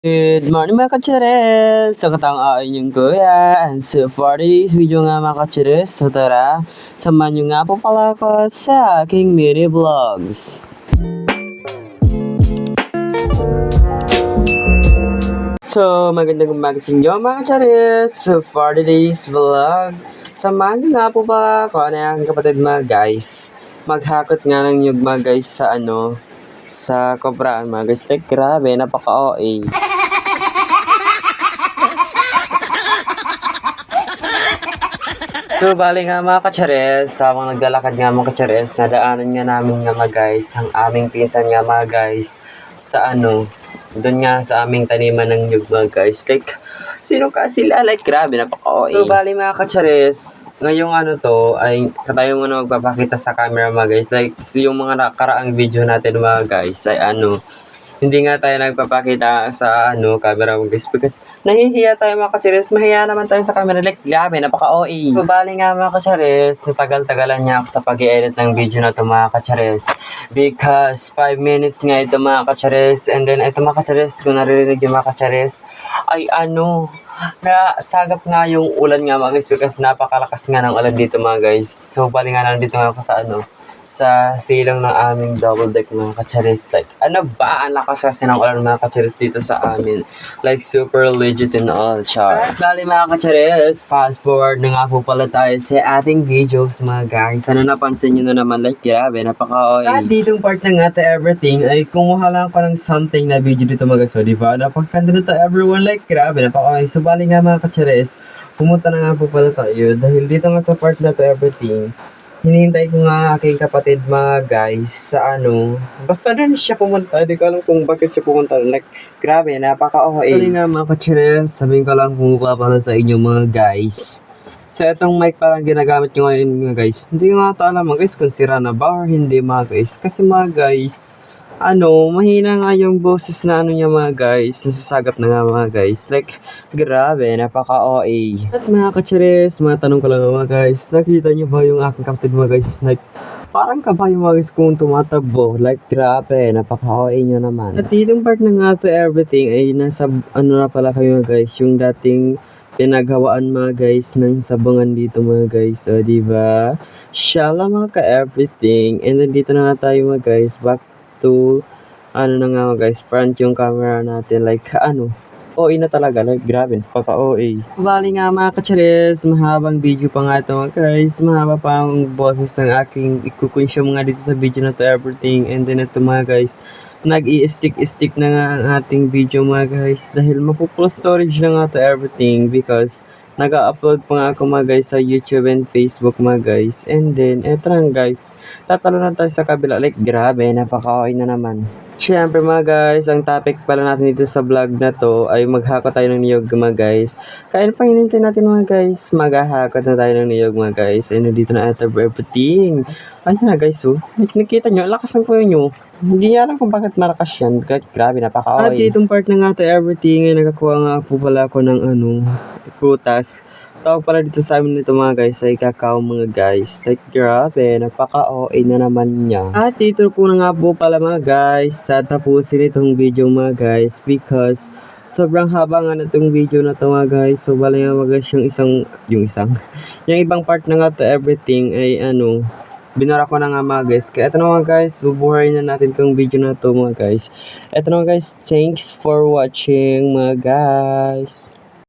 Good morning mga kachares! So katang inyong kuya. And so for today's video nga mga kachares, so tara, samahan nyo nga po pala ako sa aking mini vlogs. So magandang umaga sa inyo mga kachares. So for today's vlog, samahan nyo nga po pala ako na aking kapatid mga guys. Maghakot nga ng nyug mga guys sa sa kobraan mga guys. Like grabe, napaka-OA. So, bali nga mga kachares, habang naglalakad nga mga kachares, nadaanan nga namin nga mga guys, ang aming pinsan nga mga guys, sa doon nga sa aming taniman ng nyug mga guys. Like, sino ka sila? Like, grabe, napaka-OA. So, bali mga kachares, ngayong to, ay tayo muna magpapakita sa camera mga guys. Like, so yung mga nakaraang video natin mga guys, ay hindi nga tayo nagpapakita sa camera mo guys because nahihiya tayo mga kachares, mahiya naman tayo sa camera, like grabe, napaka-OA. So bali nga mga kachares, natagal-tagalan niya ako sa pag-i-edit ng video na ito mga kachares because 5 minutes nga ito mga kachares, and then ito mga kachares, kung naririnig yung mga kachares ay nasagap nga yung ulan nga mga guys because napakalakas nga ng ulan dito mga guys. So bali nga nandito nga ako sa silong ng aming double deck mga kacharis. Like, ang lakas kasi ng ulan mga kacharis dito sa amin. Like, super legit and all, char. Bali mga kacharis, fast forward na nga po pala tayo sa ating videos mga guys. Napansin nyo na naman, like, grabe, napaka-OA. At ditong part na nga to everything, ay kumuha lang ko ng something na video dito mga guys. So, diba? Napakaganda na to everyone, like, grabe, napaka-OA. So, bali nga mga kacharis, pumunta na nga po pala tayo. Dahil dito nga sa part na to everything, hinihintay ko nga aking kapatid mga guys sa basta doon siya pumunta, di ko alam kung bakit siya pumunta. Like, grabe, napaka-OA. Sorry nga mga kachiris, sabihin ko lang pumapala sa inyo mga guys. So, itong mic parang ginagamit nyo ngayon mga guys. Hindi ko nga ito alam mga guys kung sira na ba or hindi mga guys. Kasi mga guys, mahina nga yung boses na niya mga guys. Nasasagap na nga mga guys. Like, grabe, napaka-OA. At mga kachares, matanong ko lang mga guys. Nakita niyo ba yung aking kapatid mga guys? Like, parang kabayo mga guys kung tumatakbo. Like, grabe, napaka-OA niya naman. At itong part na nga to everything ay nasa, na pala kayo mga guys. Yung dating pinagawaan mga guys ng sabungan dito mga guys. O, diba? Shala mga ka-everything. And then dito na nga tayo mga guys. Back to na nga guys, front yung camera natin, like OA na talaga, like grabe, paka-OA. Bali nga mga kachares, mahabang video pa nga ito mga guys, mahaba pa ang boses ng aking ikukunsyo mga dito sa video na to everything. And then ito mga guys, nag-i-stick na nga ang ating video mga guys dahil mapupull storage na nga to everything because nag-upload pa nga ako mga guys sa YouTube and Facebook mga guys. And then, eto lang guys, tatalo na tayo sa kabila. Like, grabe, napaka-OA na naman. Siyempre mga guys, ang topic pala natin dito sa vlog na to ay maghakot tayo ng niyog mga guys. Kaya pang hinintay natin mga guys, maghahakot na tayo ng niyog mga guys. And dito na ito everything. Ayun na guys, nakita nyo, lakas ng kuya nyo. Hindi niya alam kung bakit malakas yan. Grabe, napaka-OA. At itong part na nga to everything ay nakakuha nga po pala ako ng prutas. Tawag pala dito sa amin nito mga guys ay kakao mga guys. Like grabe, napaka-OA na naman niya. At dito po na nga po pala mga guys sa tapusin itong video mga guys because sobrang haba nga na itong video na to mga guys. So bala nga mga guys yung ibang part na nga to everything ay binara ko na nga mga guys. Kaya ito na mga guys, bubuhayin na natin itong video na to mga guys. Ito na mga guys, thanks for watching mga guys.